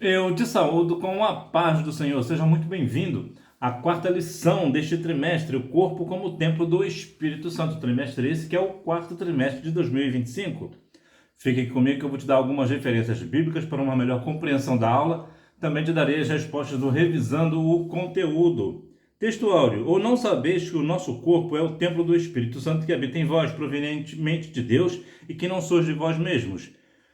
Eu te saúdo com a paz do Senhor. Seja muito bem-vindo à quarta lição deste trimestre, o corpo como templo do Espírito Santo. Trimestre esse que é o quarto trimestre de 2025. Fique aqui comigo que eu vou te dar algumas referências bíblicas para uma melhor compreensão da aula. Também te darei as respostas do Revisando o Conteúdo. Texto áureo. Ou não sabeis que o nosso corpo é o templo do Espírito Santo que habita em vós, provenientemente de Deus, e que não sois de vós mesmos.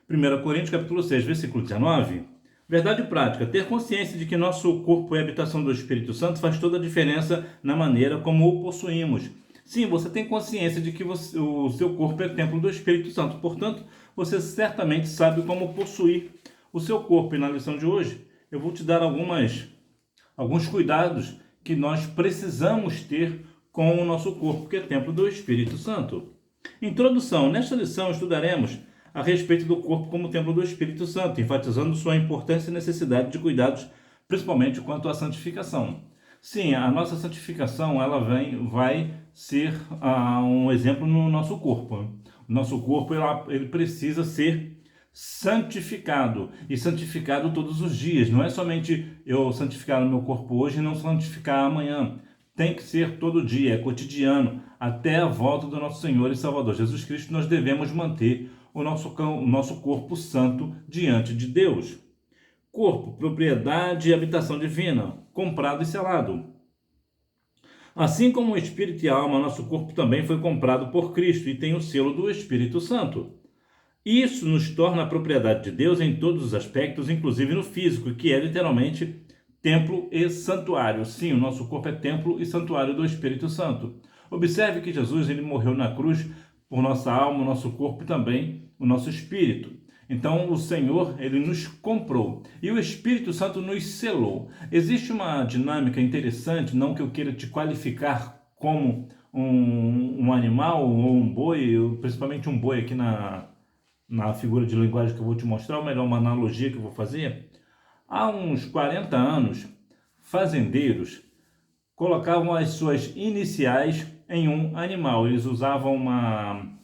1 Coríntios capítulo 6, versículo 19. Verdade prática. Ter consciência de que nosso corpo é a habitação do Espírito Santo faz toda a diferença na maneira como o possuímos. Sim, você tem consciência de que o seu corpo é templo do Espírito Santo. Portanto, você certamente sabe como possuir o seu corpo. E na lição de hoje, eu vou te dar alguns cuidados que nós precisamos ter com o nosso corpo, que é templo do Espírito Santo. Introdução. Nesta lição, estudaremos a respeito do corpo como templo do Espírito Santo, enfatizando sua importância e necessidade de cuidados, principalmente quanto à santificação. Sim, a nossa santificação vai ser um exemplo no nosso corpo. O nosso corpo ele precisa ser santificado, e santificado todos os dias. Não é somente eu santificar o meu corpo hoje e não santificar amanhã. Tem que ser todo dia, é cotidiano, até a volta do nosso Senhor e Salvador Jesus Cristo. Nós devemos manter o nosso corpo santo diante de Deus. Corpo, propriedade e habitação divina, comprado e selado. Assim como o espírito e a alma, nosso corpo também foi comprado por Cristo e tem o selo do Espírito Santo. Isso nos torna a propriedade de Deus em todos os aspectos, inclusive no físico, que é literalmente templo e santuário. Sim, o nosso corpo é templo e santuário do Espírito Santo. Observe que Jesus ele morreu na cruz por nossa alma, o nosso corpo e também o nosso espírito. Então o Senhor ele nos comprou e o Espírito Santo nos selou. Existe uma dinâmica interessante, não que eu queira te qualificar como um animal ou um boi, principalmente um boi aqui na figura de linguagem que eu vou te mostrar, ou melhor, uma analogia que eu vou fazer. Há uns 40 anos, fazendeiros colocavam as suas iniciais em um animal. Eles usavam uma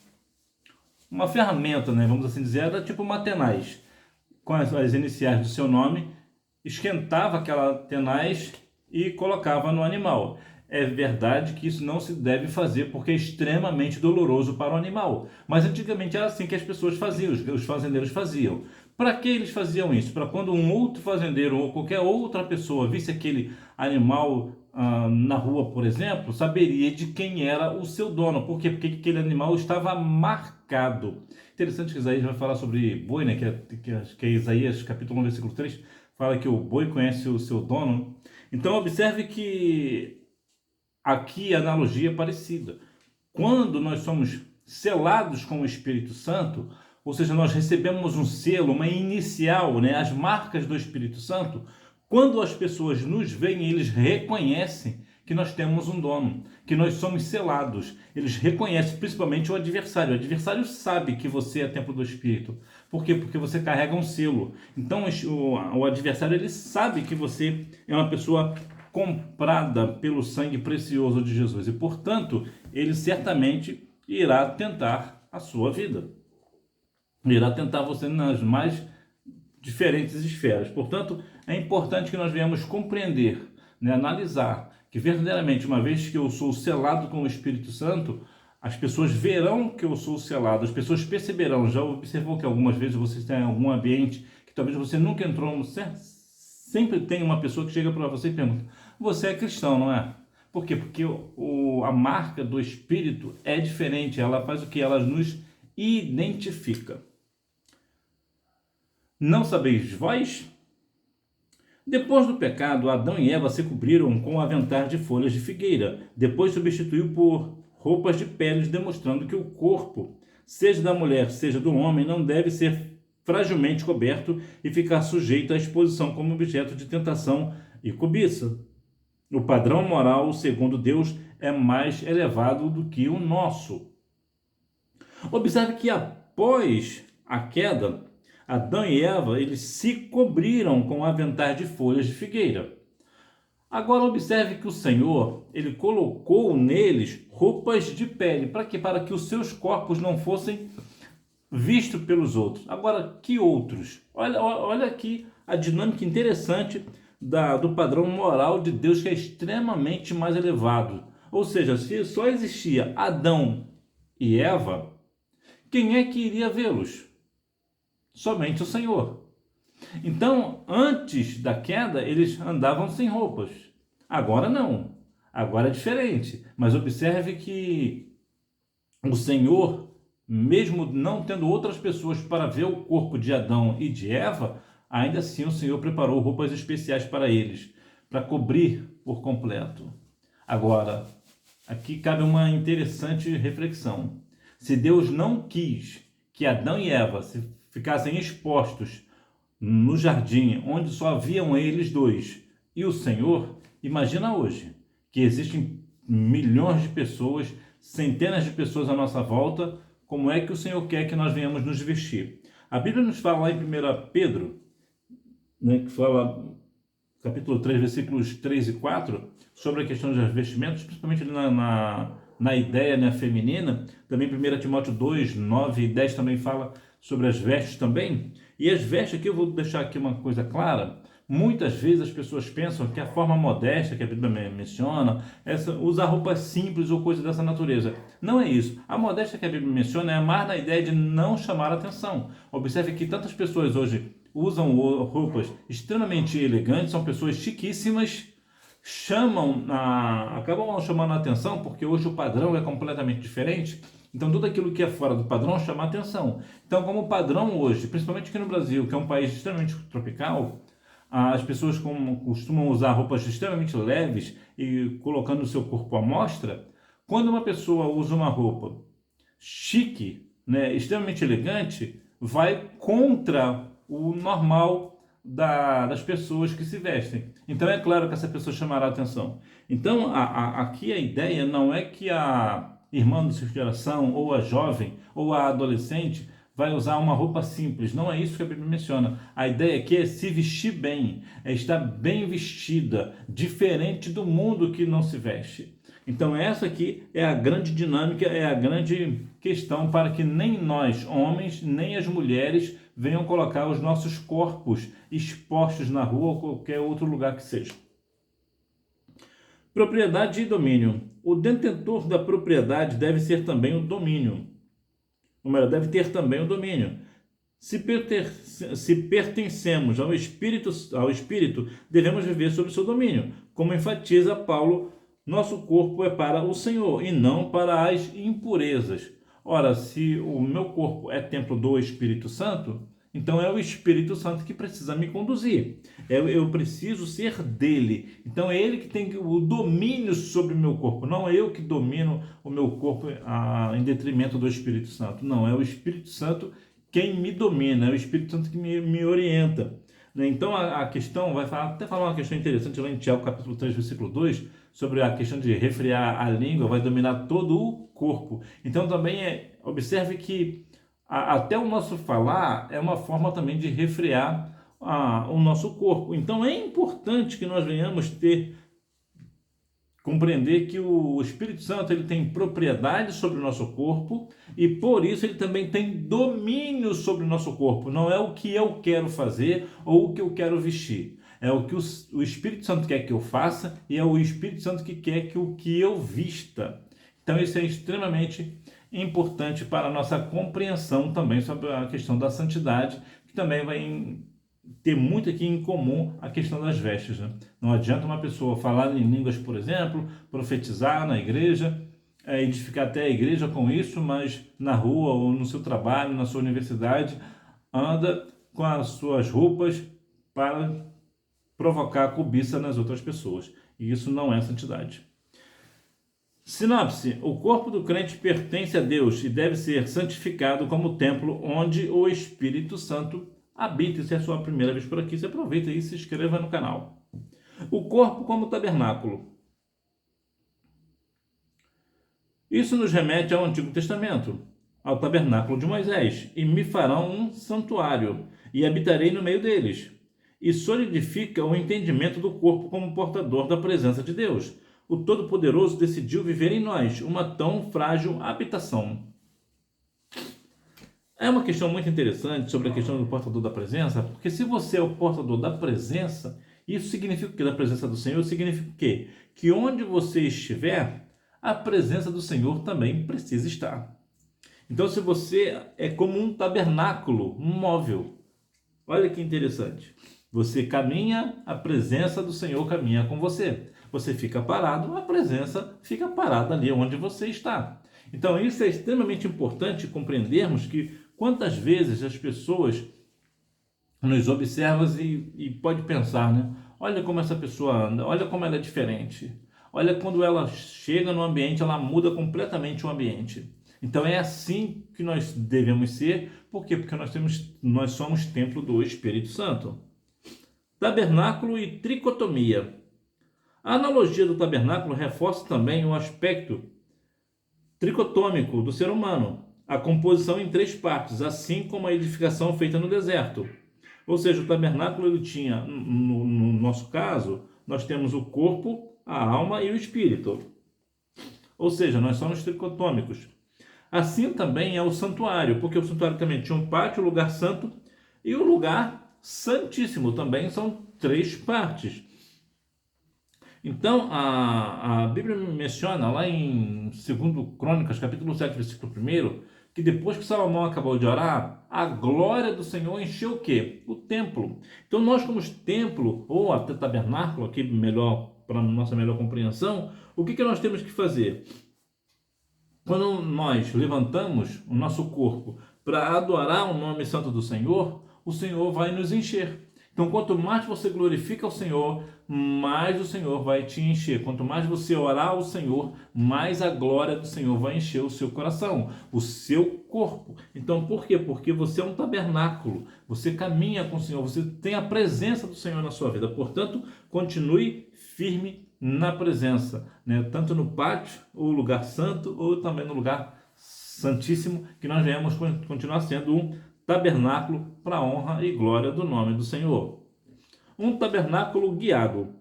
ferramenta, né, vamos assim dizer, era tipo uma tenaz, com as iniciais do seu nome, esquentava aquela tenaz e colocava no animal. É verdade que isso não se deve fazer porque é extremamente doloroso para o animal. Mas antigamente era assim que as pessoas faziam, os fazendeiros faziam. Para que eles faziam isso? Para quando um outro fazendeiro ou qualquer outra pessoa visse aquele animal na rua, por exemplo, saberia de quem era o seu dono. Por quê? Porque aquele animal estava marcado. Interessante que Isaías vai falar sobre boi, né? Que é Isaías capítulo 1, versículo 3, fala que o boi conhece o seu dono. Então observe que aqui a analogia é parecida. Quando nós somos selados com o Espírito Santo, ou seja, nós recebemos um selo, uma inicial, né, as marcas do Espírito Santo, quando as pessoas nos veem, eles reconhecem que nós temos um dono, que nós somos selados. Eles reconhecem, principalmente o adversário. O adversário sabe que você é templo do Espírito. Por quê? Porque você carrega um selo. Então, o adversário ele sabe que você é uma pessoa comprada pelo sangue precioso de Jesus e, portanto, ele certamente irá tentar a sua vida. Irá tentar você nas mais diferentes esferas. Portanto, é importante que nós venhamos compreender, né, analisar que verdadeiramente, uma vez que eu sou selado com o Espírito Santo, as pessoas verão que eu sou selado, as pessoas perceberão. Já observou que algumas vezes você está em algum ambiente que talvez você nunca entrou, sempre tem uma pessoa que chega para você e pergunta: você é cristão, não é? Por quê? Porque a marca do Espírito é diferente, ela faz o que? Ela nos identifica. Não sabeis vós? Depois do pecado, Adão e Eva se cobriram com aventais de folhas de figueira. Depois substituiu por roupas de peles, demonstrando que o corpo, seja da mulher, seja do homem, não deve ser fragilmente coberto e ficar sujeito à exposição como objeto de tentação e cobiça. O padrão moral, segundo Deus, é mais elevado do que o nosso. Observe que após a queda, Adão e Eva, eles se cobriram com aventais de folhas de figueira. Agora observe que o Senhor, ele colocou neles roupas de pele. Para quê? Para que os seus corpos não fossem vistos pelos outros. Agora, que outros? Olha aqui a dinâmica interessante do padrão moral de Deus, que é extremamente mais elevado. Ou seja, se só existia Adão e Eva, quem é que iria vê-los? Somente o Senhor. Então, antes da queda, eles andavam sem roupas. Agora não. Agora é diferente. Mas observe que o Senhor, mesmo não tendo outras pessoas para ver o corpo de Adão e de Eva, ainda assim o Senhor preparou roupas especiais para eles, para cobrir por completo. Agora, aqui cabe uma interessante reflexão. Se Deus não quis que Adão e Eva ficassem expostos no jardim, onde só haviam eles dois e o Senhor, imagina hoje que existem milhões de pessoas, centenas de pessoas à nossa volta, como é que o Senhor quer que nós venhamos nos vestir? A Bíblia nos fala lá em 1 Pedro, né, que fala, capítulo 3, versículos 3 e 4, sobre a questão dos vestimentos, principalmente na ideia, né, feminina. Também 1 Timóteo 2, 9 e 10 também fala sobre as vestes também. E as vestes, aqui eu vou deixar aqui uma coisa clara. Muitas vezes as pessoas pensam que a forma modesta que a Bíblia menciona é usar roupas simples ou coisa dessa natureza. Não é isso. A modéstia que a Bíblia menciona é mais na ideia de não chamar a atenção. Observe que tantas pessoas hoje usam roupas extremamente elegantes, são pessoas chiquíssimas, acabam chamando a atenção, porque hoje o padrão é completamente diferente. Então, tudo aquilo que é fora do padrão chama a atenção. Então, como o padrão hoje, principalmente aqui no Brasil, que é um país extremamente tropical, as pessoas costumam usar roupas extremamente leves e colocando o seu corpo à mostra. Quando uma pessoa usa uma roupa chique, né, extremamente elegante, vai contra o normal das pessoas que se vestem. Então é claro que essa pessoa chamará a atenção. Então aqui a ideia não é que a irmã de sua geração, ou a jovem, ou a adolescente vai usar uma roupa simples. Não é isso que a Bíblia menciona. A ideia aqui é se vestir bem, é estar bem vestida, diferente do mundo que não se veste. Então essa aqui é a grande dinâmica, é a grande questão para que nem nós, homens, nem as mulheres venham colocar os nossos corpos expostos na rua ou qualquer outro lugar que seja. Propriedade e domínio. O detentor da propriedade deve ser também o domínio. Deve ter também o domínio. Se pertencemos ao Espírito, devemos viver sob seu domínio. Como enfatiza Paulo, nosso corpo é para o Senhor e não para as impurezas. Ora, se o meu corpo é templo do Espírito Santo, então é o Espírito Santo que precisa me conduzir. Eu preciso ser dele. Então é ele que tem o domínio sobre o meu corpo. Não é eu que domino o meu corpo em detrimento do Espírito Santo. Não, é o Espírito Santo quem me domina. É o Espírito Santo que me orienta. Então a questão, até falar uma questão interessante lá em Tiago capítulo 3, versículo 2, sobre a questão de refrear a língua, vai dominar todo o corpo. Então também observe que até o nosso falar é uma forma também de refrear o nosso corpo. Então é importante que nós venhamos compreender que o Espírito Santo ele tem propriedade sobre o nosso corpo e por isso ele também tem domínio sobre o nosso corpo. Não é o que eu quero fazer ou o que eu quero vestir. É o que o Espírito Santo quer que eu faça e é o Espírito Santo que quer que eu vista. Então isso é extremamente importante para a nossa compreensão também sobre a questão da santidade, que também vai ter muito aqui em comum a questão das vestes. Né? Não adianta uma pessoa falar em línguas, por exemplo, profetizar na igreja, edificar até a igreja com isso, mas na rua ou no seu trabalho, na sua universidade, anda com as suas roupas para provocar cobiça nas outras pessoas. E isso não é santidade. Sinopse: o corpo do crente pertence a Deus e deve ser santificado como templo onde o Espírito Santo habita. E se é a sua primeira vez por aqui, você aproveita e se inscreva no canal. O corpo como tabernáculo. Isso nos remete ao Antigo Testamento, ao tabernáculo de Moisés. E me farão um santuário, e habitarei no meio deles. E solidifica o entendimento do corpo como portador da presença de Deus. O Todo-Poderoso decidiu viver em nós uma tão frágil habitação. É uma questão muito interessante sobre a questão do portador da presença, porque se você é o portador da presença, isso significa o quê? Da presença do Senhor significa o quê? Que onde você estiver, a presença do Senhor também precisa estar. Então, se você é como um tabernáculo, um móvel, olha que interessante. Você caminha, a presença do Senhor caminha com você. Você fica parado, a presença fica parada ali onde você está. Então, isso é extremamente importante compreendermos que quantas vezes as pessoas nos observam e pode pensar, né? Olha como essa pessoa anda, olha como ela é diferente. Olha quando ela chega no ambiente, ela muda completamente o ambiente. Então é assim que nós devemos ser, por quê? Porque nós somos templo do Espírito Santo. Tabernáculo e tricotomia. A analogia do tabernáculo reforça também o aspecto tricotômico do ser humano, a composição em três partes, assim como a edificação feita no deserto. Ou seja, o tabernáculo ele tinha, no nosso caso, nós temos o corpo, a alma e o espírito. Ou seja, nós somos tricotômicos. Assim também é o santuário, porque o santuário também tinha um pátio, o lugar santo e o lugar santíssimo. Também são três partes. Então, a Bíblia menciona lá em 2 Crônicas, capítulo 7, versículo 1, que depois que Salomão acabou de orar, a glória do Senhor encheu o quê? O templo. Então, nós como templo, ou até tabernáculo, aqui melhor, para nossa melhor compreensão, o que nós temos que fazer? Quando nós levantamos o nosso corpo para adorar o nome santo do Senhor, o Senhor vai nos encher. Então, quanto mais você glorifica o Senhor, mais o Senhor vai te encher. Quanto mais você orar ao Senhor, mais a glória do Senhor vai encher o seu coração, o seu corpo. Então, por quê? Porque você é um tabernáculo, você caminha com o Senhor, você tem a presença do Senhor na sua vida. Portanto, continue firme na presença, né? Tanto no pátio, ou lugar santo, ou também no lugar santíssimo, que nós venhamos continuar sendo um tabernáculo para a honra e glória do nome do Senhor. Um tabernáculo guiado.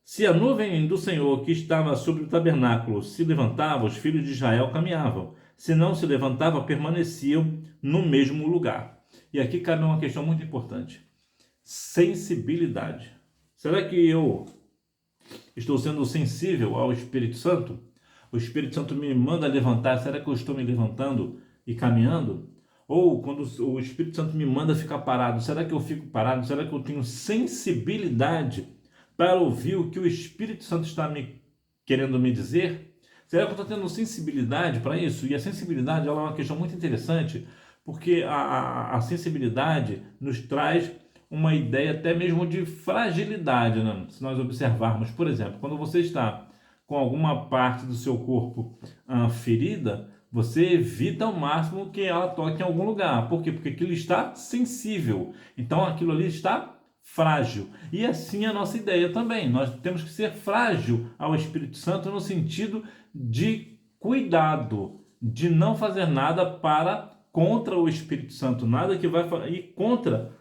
Se a nuvem do Senhor que estava sobre o tabernáculo se levantava, os filhos de Israel caminhavam. Se não se levantava, permaneciam no mesmo lugar. E aqui cabe uma questão muito importante. Sensibilidade. Será que eu estou sendo sensível ao Espírito Santo? O Espírito Santo me manda levantar, será que eu estou me levantando e caminhando? Ou quando o Espírito Santo me manda ficar parado, será que eu fico parado? Será que eu tenho sensibilidade para ouvir o que o Espírito Santo está querendo me dizer? Será que eu estou tendo sensibilidade para isso? E a sensibilidade ela é uma questão muito interessante, porque a sensibilidade nos traz uma ideia até mesmo de fragilidade, né? Se nós observarmos, por exemplo, quando você está com alguma parte do seu corpo ferida, você evita ao máximo que ela toque em algum lugar. Por quê? Porque aquilo está sensível. Então aquilo ali está frágil. E assim é a nossa ideia também. Nós temos que ser frágil ao Espírito Santo no sentido de cuidado, de não fazer nada contra o Espírito Santo, nada que vai ir contra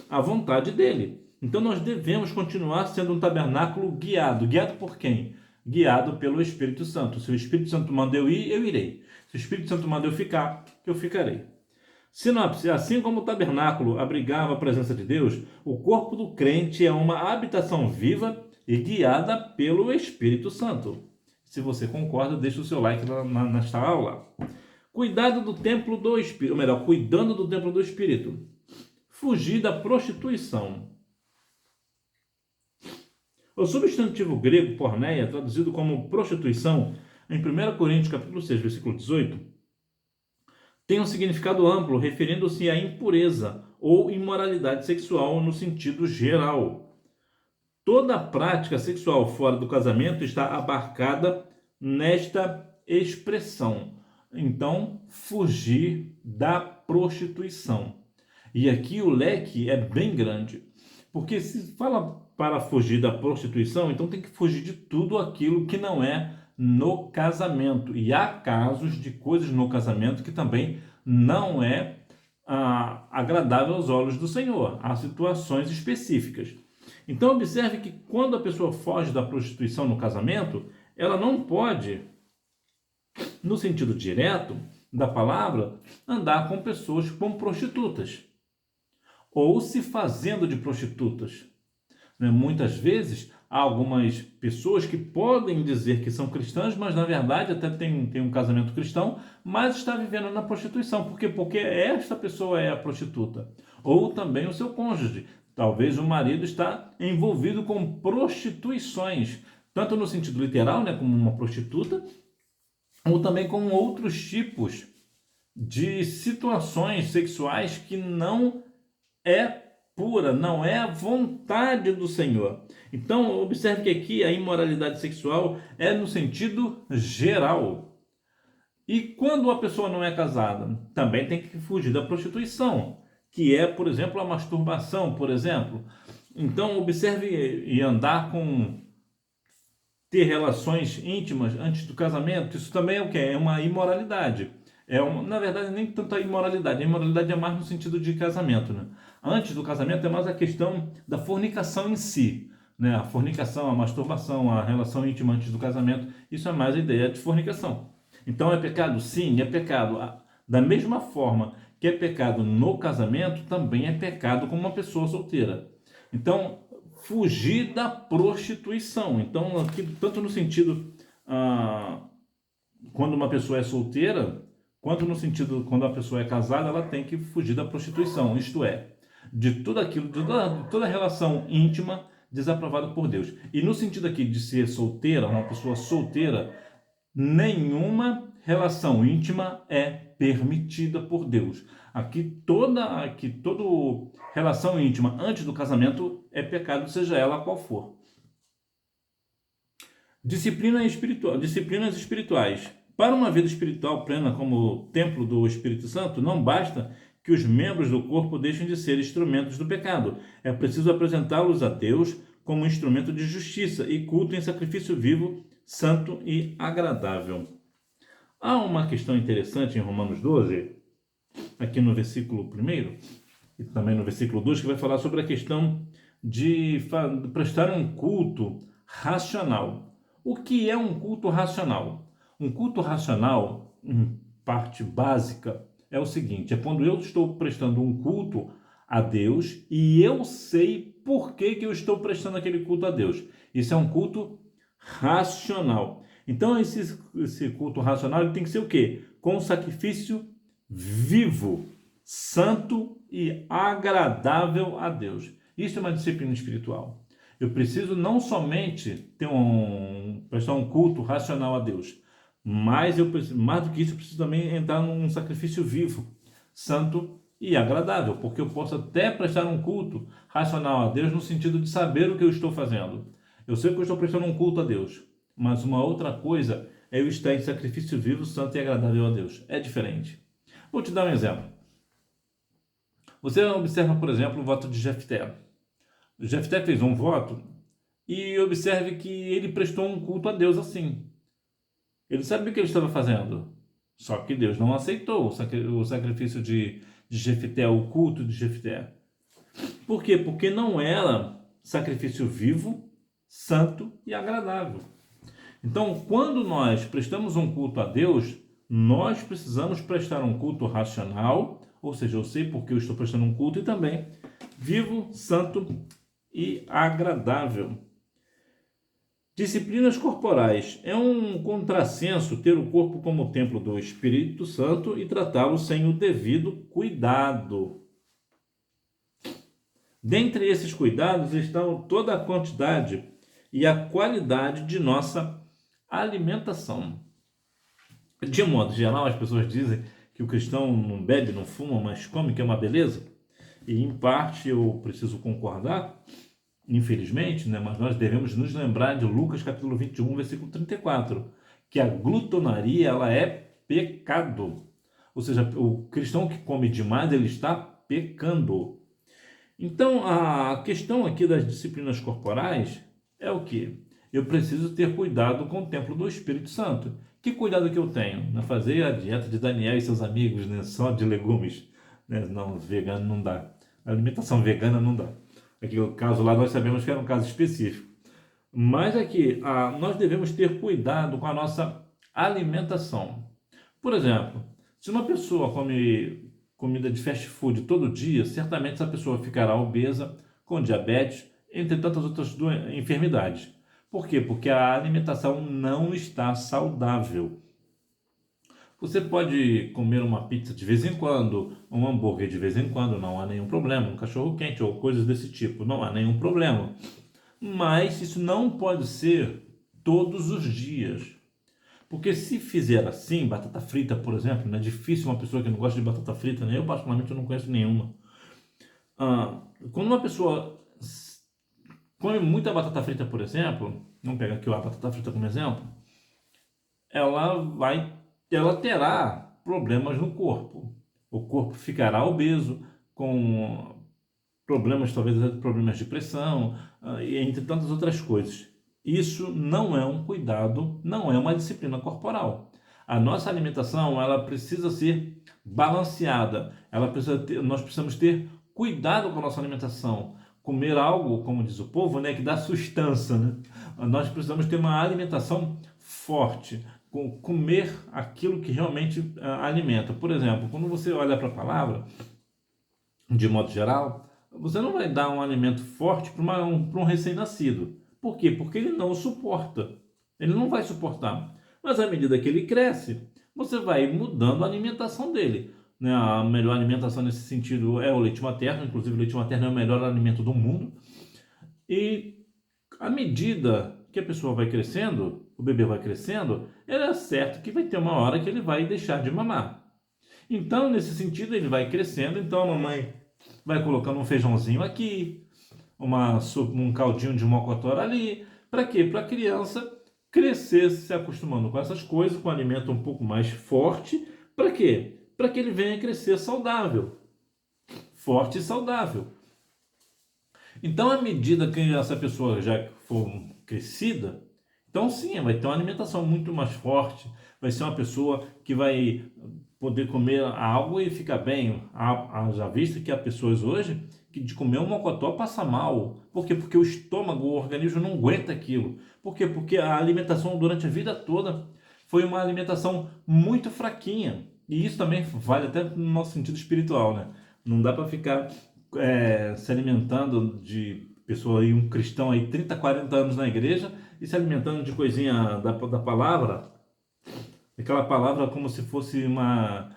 a vontade dele. Então nós devemos continuar sendo um tabernáculo guiado. Guiado por quem? Guiado pelo Espírito Santo. Se o Espírito Santo manda eu ir, eu irei. Se o Espírito Santo manda eu ficar, eu ficarei. Sinopse: assim como o tabernáculo abrigava a presença de Deus, o corpo do crente é uma habitação viva e guiada pelo Espírito Santo. Se você concorda, deixa o seu like nesta aula. Cuidado do templo do Espírito, ou melhor, cuidando do templo do Espírito. Fugir da prostituição. O substantivo grego porneia, traduzido como prostituição, em 1 Coríntios capítulo 6, versículo 18, tem um significado amplo, referindo-se à impureza ou imoralidade sexual no sentido geral. Toda prática sexual fora do casamento está abarcada nesta expressão. Então, fugir da prostituição. E aqui o leque é bem grande, porque se fala para fugir da prostituição, então tem que fugir de tudo aquilo que não é no casamento. E há casos de coisas no casamento que também não é agradável aos olhos do Senhor. Há situações específicas. Então observe que quando a pessoa foge da prostituição no casamento, ela não pode, no sentido direto, da palavra, andar com pessoas como prostitutas ou se fazendo de prostitutas. Muitas vezes, há algumas pessoas que podem dizer que são cristãs, mas na verdade até tem um casamento cristão, mas está vivendo na prostituição. Por quê? Porque esta pessoa é a prostituta. Ou também o seu cônjuge. Talvez o marido está envolvido com prostituições, tanto no sentido literal, como uma prostituta, ou também com outros tipos de situações sexuais que não é pura, não é a vontade do Senhor. Então, observe que aqui a imoralidade sexual é no sentido geral. E quando a pessoa não é casada, também tem que fugir da prostituição, que é, por exemplo, a masturbação, por exemplo. Então, observe e andar com ter relações íntimas antes do casamento, isso também é o quê? É uma imoralidade. Na verdade, nem tanto a imoralidade. A imoralidade é mais no sentido de casamento, Antes do casamento é mais a questão da fornicação em si, A fornicação, a masturbação, a relação íntima antes do casamento, isso é mais a ideia de fornicação. Então, é pecado? Sim, é pecado. Da mesma forma que é pecado no casamento, também é pecado com uma pessoa solteira. Então, fugir da prostituição. Então, aqui, tanto no sentido quando uma pessoa é solteira, quanto no sentido quando a pessoa é casada, ela tem que fugir da prostituição, isto é, de tudo aquilo, de toda relação íntima desaprovada por Deus. E no sentido aqui de ser solteira, uma pessoa solteira, nenhuma relação íntima é permitida por Deus. Aqui toda relação íntima antes do casamento é pecado, seja ela qual for. Disciplinas espirituais. Para uma vida espiritual plena como templo do Espírito Santo, não basta que os membros do corpo deixem de ser instrumentos do pecado. É preciso apresentá-los a Deus como instrumento de justiça e culto em sacrifício vivo, santo e agradável. Há uma questão interessante em Romanos 12, aqui no versículo 1 e também no versículo 2, que vai falar sobre a questão de prestar um culto racional. O que é um culto racional? Um culto racional, em parte básica, é o seguinte: é quando eu estou prestando um culto a Deus e eu sei por que eu estou prestando aquele culto a Deus. Isso é um culto racional. Então, esse culto racional ele tem que ser o quê? Com um sacrifício vivo, santo e agradável a Deus. Isso é uma disciplina espiritual. Eu preciso não somente prestar um culto racional a Deus, mas mais do que isso, eu preciso também entrar num sacrifício vivo, santo e agradável, porque eu posso até prestar um culto racional a Deus no sentido de saber o que eu estou fazendo. Eu sei que eu estou prestando um culto a Deus, mas uma outra coisa é eu estar em sacrifício vivo, santo e agradável a Deus. É diferente. Vou te dar um exemplo. Você observa, por exemplo, o voto de Jefté. Jefté fez um voto e observe que ele prestou um culto a Deus assim. Ele sabia o que ele estava fazendo, só que Deus não aceitou o sacrifício de Jefté, o culto de Jefté. Por quê? Porque não era sacrifício vivo, santo e agradável. Então, quando nós prestamos um culto a Deus, nós precisamos prestar um culto racional, ou seja, eu sei porque eu estou prestando um culto, e também vivo, santo e agradável. Disciplinas corporais. É um contrassenso ter o corpo como templo do Espírito Santo e tratá-lo sem o devido cuidado. Dentre esses cuidados estão toda a quantidade e a qualidade de nossa alimentação. De modo geral, as pessoas dizem que o cristão não bebe, não fuma, mas come, que é uma beleza. E em parte eu preciso concordar, infelizmente, mas nós devemos nos lembrar de Lucas capítulo 21, versículo 34, que a glutonaria ela é pecado. Ou seja, o cristão que come demais, ele está pecando. Então, a questão aqui das disciplinas corporais é o quê? Eu preciso ter cuidado com o templo do Espírito Santo. Que cuidado que eu tenho? Não fazer a dieta de Daniel e seus amigos, só de legumes. Não, vegano não dá. A alimentação vegana não dá. Aqui o caso lá nós sabemos que era um caso específico. Mas aqui, nós devemos ter cuidado com a nossa alimentação. Por exemplo, Se uma pessoa come comida de fast food todo dia, certamente essa pessoa ficará obesa, com diabetes, entre tantas outras enfermidades. Por quê? Porque a alimentação não está saudável. Você pode comer uma pizza de vez em quando, um hambúrguer de vez em quando, não há nenhum problema, um cachorro quente ou coisas desse tipo, não há nenhum problema. Mas isso não pode ser todos os dias. Porque se fizer assim, batata frita, por exemplo, não é difícil uma pessoa que não gosta de batata frita, né? Eu particularmente não conheço nenhuma. Quando uma pessoa come muita batata frita, por exemplo, vamos pegar aqui a batata frita como exemplo, ela terá problemas no corpo. O corpo ficará obeso, com problemas, talvez problemas de pressão, e entre tantas outras coisas. Isso não é um cuidado, não é uma disciplina corporal. A nossa alimentação, ela precisa ser balanceada. Nós precisamos ter cuidado com a nossa alimentação. Comer algo, como diz o povo, né, que dá sustância, né? Nós precisamos ter uma alimentação forte, comer aquilo que realmente alimenta. Por exemplo, quando você olha para a palavra, de modo geral, você não vai dar um alimento forte para um recém-nascido. Por quê? Porque ele não suporta. Ele não vai suportar. Mas à medida que ele cresce, você vai mudando a alimentação dele. Né? A melhor alimentação nesse sentido é o leite materno. Inclusive, o leite materno é o melhor alimento do mundo. E à medida que a pessoa vai crescendo, o bebê vai crescendo, é certo que vai ter uma hora que ele vai deixar de mamar. Então, nesse sentido, ele vai crescendo. Então, a mamãe vai colocando um feijãozinho aqui, um caldinho de mocotó ali. Para quê? Para a criança crescer se acostumando com essas coisas, com um alimento um pouco mais forte. Para quê? Para que ele venha crescer saudável. Forte e saudável. Então, à medida que essa pessoa já for crescida, então sim, vai ter uma alimentação muito mais forte, vai ser uma pessoa que vai poder comer algo e ficar bem. Já visto que há pessoas hoje que de comer um mocotó passa mal. Por quê? Porque o estômago, o organismo não aguenta aquilo. Por quê? Porque a alimentação durante a vida toda foi uma alimentação muito fraquinha. E isso também vale até no nosso sentido espiritual, né? Não dá para ficar se alimentando de pessoa aí, um cristão aí, 30, 40 anos na igreja e se alimentando de coisinha da palavra, aquela palavra como se fosse uma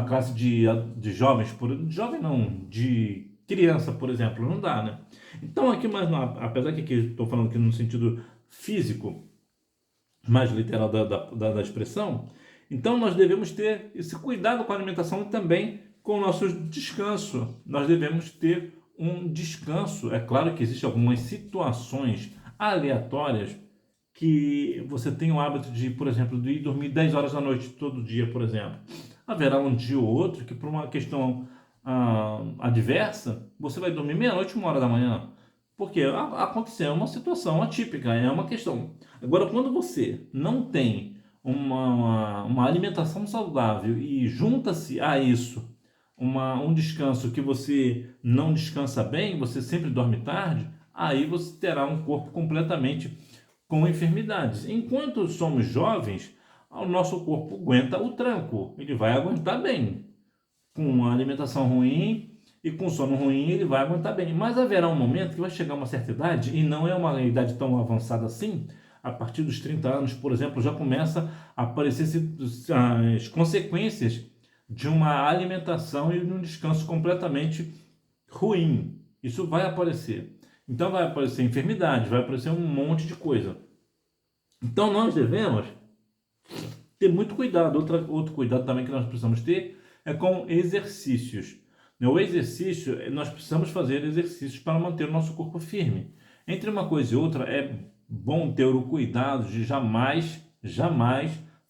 classe de jovens, jovem não, de criança, por exemplo, não dá, né? Então aqui, apesar que aqui estou falando aqui no sentido físico, mais literal da expressão, então nós devemos ter esse cuidado com a alimentação e também com o nosso descanso. Nós devemos ter um descanso. É claro que existem algumas situações aleatórias que você tem o hábito de, por exemplo, de ir dormir 10 horas da noite todo dia, por exemplo. Haverá um dia ou outro que, por uma questão adversa, você vai dormir meia-noite, 1 hora da manhã. Porque aconteceu uma situação atípica, é uma questão. Agora, quando você não tem uma alimentação saudável e junta-se a isso um descanso que você não descansa bem, você sempre dorme tarde, aí você terá um corpo completamente com enfermidades. Enquanto somos jovens, o nosso corpo aguenta o tranco, ele vai aguentar bem. Com uma alimentação ruim e com sono ruim, ele vai aguentar bem. Mas haverá um momento que vai chegar uma certa idade, e não é uma idade tão avançada assim, a partir dos 30 anos, por exemplo, já começa a aparecer as consequências de uma alimentação e de um descanso completamente ruim. Isso vai aparecer. Então vai aparecer enfermidade, vai aparecer um monte de coisa. Então nós devemos ter muito cuidado. Outro cuidado também que nós precisamos ter é com exercícios. O exercício, nós precisamos fazer exercícios para manter o nosso corpo firme. Entre uma coisa e outra, é bom ter o cuidado de jamais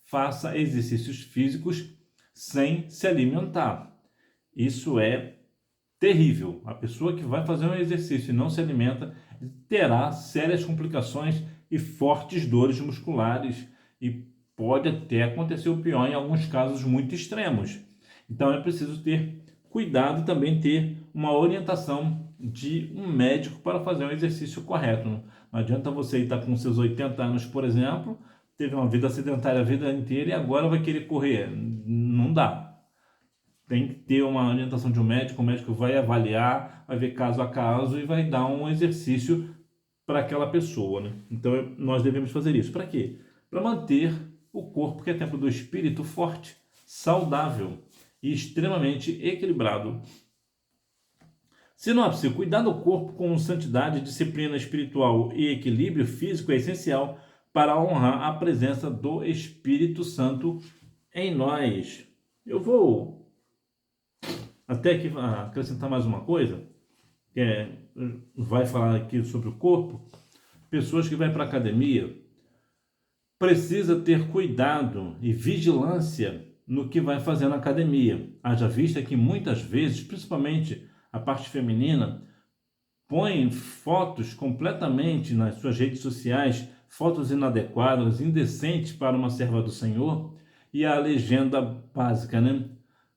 faça exercícios físicos sem se alimentar. Isso é terrível. A pessoa que vai fazer um exercício e não se alimenta terá sérias complicações e fortes dores musculares e pode até acontecer o pior em alguns casos muito extremos. Então é preciso ter cuidado e também ter uma orientação de um médico para fazer um exercício correto. Não adianta você estar com seus 80 anos, por exemplo, teve uma vida sedentária a vida inteira e agora vai querer correr. Não dá. Tem que ter uma orientação de um médico, o médico vai avaliar, vai ver caso a caso e vai dar um exercício para aquela pessoa, né? Então nós devemos fazer isso. Para quê? Para manter o corpo, que é templo do espírito, forte, saudável e extremamente equilibrado. Sinopse: cuidar do corpo com santidade, disciplina espiritual e equilíbrio físico é essencial para honrar a presença do Espírito Santo em nós. Eu vou até aqui acrescentar mais uma coisa, vai falar aqui sobre o corpo. Pessoas que vão para a academia precisa ter cuidado e vigilância no que vai fazer na academia. Haja vista que muitas vezes, principalmente a parte feminina, põe fotos completamente nas suas redes sociais, fotos inadequadas, indecentes para uma serva do Senhor, e a legenda básica, né?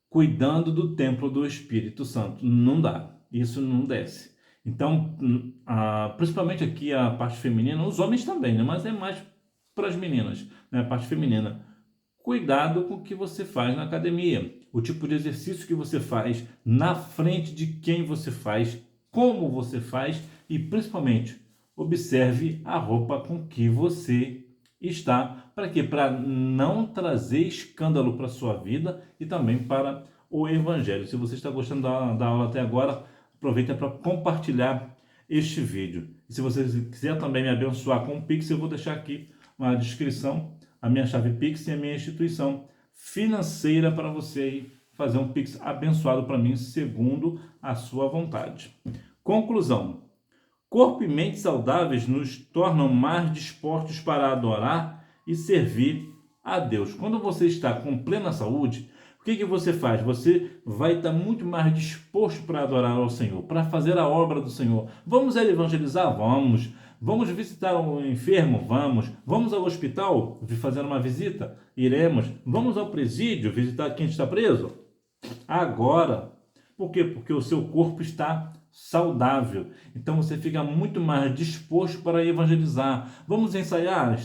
Cuidando do templo do Espírito Santo. Não dá, isso não desce. Então, principalmente aqui a parte feminina, os homens também, né? Mas é mais para as meninas, né? A parte feminina. Cuidado com o que você faz na academia, o tipo de exercício que você faz, na frente de quem você faz, como você faz e, principalmente, observe a roupa com que você está. Para quê? Para não trazer escândalo para a sua vida e também para o Evangelho. Se você está gostando da aula até agora, aproveita para compartilhar este vídeo. E se você quiser também me abençoar com o Pix, eu vou deixar aqui na descrição a minha chave Pix e a minha instituição financeira para você fazer um Pix abençoado para mim, segundo a sua vontade. Conclusão: corpo e mente saudáveis nos tornam mais dispostos para adorar e servir a Deus. Quando você está com plena saúde, o que você faz? Você vai estar muito mais disposto para adorar ao Senhor, para fazer a obra do Senhor. Vamos evangelizar? Vamos. Vamos visitar um enfermo? Vamos. Vamos ao hospital fazer uma visita? Iremos. Vamos ao presídio visitar quem está preso? Agora. Por quê? Porque o seu corpo está saudável. Então você fica muito mais disposto para evangelizar. Vamos ensaiar?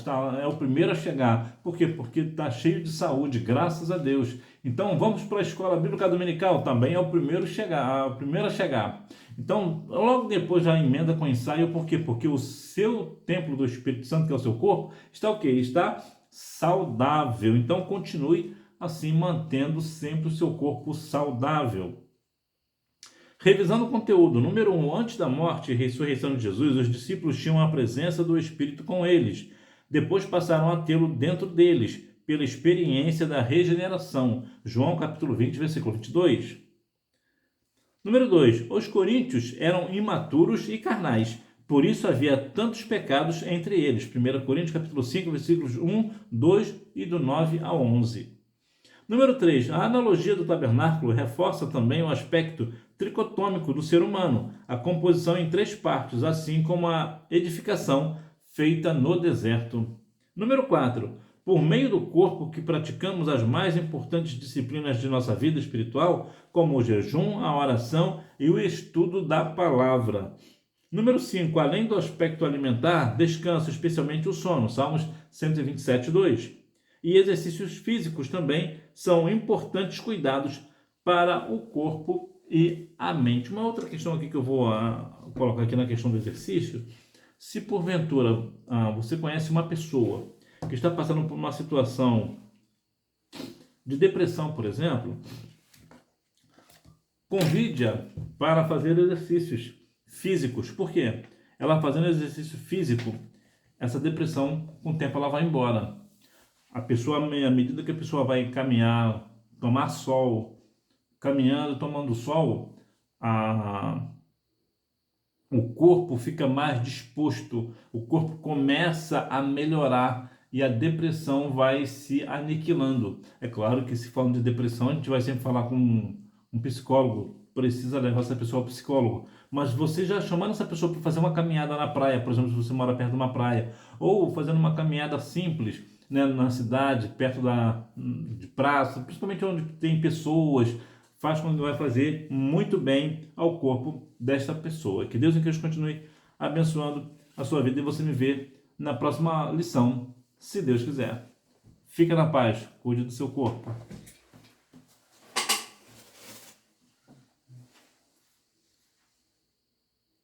É o primeiro a chegar. Por quê? Porque está cheio de saúde, graças a Deus. Então vamos para a escola bíblica dominical? Também é o primeiro a chegar. Então, logo depois já emenda com ensaio. Por quê? Porque o seu templo do Espírito Santo, que é o seu corpo, está o quê? Está saudável. Então continue assim, mantendo sempre o seu corpo saudável. Revisando o conteúdo, número 1, antes da morte e ressurreição de Jesus, os discípulos tinham a presença do Espírito com eles. Depois passaram a tê-lo dentro deles, pela experiência da regeneração. João capítulo 20, versículo 22. Número 2, os coríntios eram imaturos e carnais, por isso havia tantos pecados entre eles. 1 Coríntios capítulo 5, versículos 1, 2 e do 9 ao 11. Número 3, a analogia do tabernáculo reforça também o aspecto tricotômico do ser humano, a composição em 3 partes, assim como a edificação feita no deserto. Número 4, por meio do corpo que praticamos as mais importantes disciplinas de nossa vida espiritual, como o jejum, a oração e o estudo da palavra. Número 5, além do aspecto alimentar, descanso, especialmente o sono, Salmos 127, 2. E exercícios físicos também são importantes cuidados para o corpo e a mente. Uma outra questão aqui que eu vou colocar aqui na questão do exercício: se porventura você conhece uma pessoa que está passando por uma situação de depressão, por exemplo, convide-a para fazer exercícios físicos. Por quê? Ela fazendo exercício físico, essa depressão, com o tempo ela vai embora. A pessoa, à medida que a pessoa vai caminhar, tomar sol, caminhando, tomando sol, o corpo fica mais disposto, o corpo começa a melhorar e a depressão vai se aniquilando. É claro que, se falando de depressão, a gente vai sempre falar com um psicólogo, precisa levar essa pessoa ao psicólogo. Mas você já chamando essa pessoa para fazer uma caminhada na praia, por exemplo, se você mora perto de uma praia, ou fazendo uma caminhada simples, né, na cidade, perto de praça, principalmente onde tem pessoas, faz com que vai fazer muito bem ao corpo desta pessoa. Que Deus em Cristo continue abençoando a sua vida e você me vê na próxima lição, se Deus quiser. Fica na paz, cuide do seu corpo.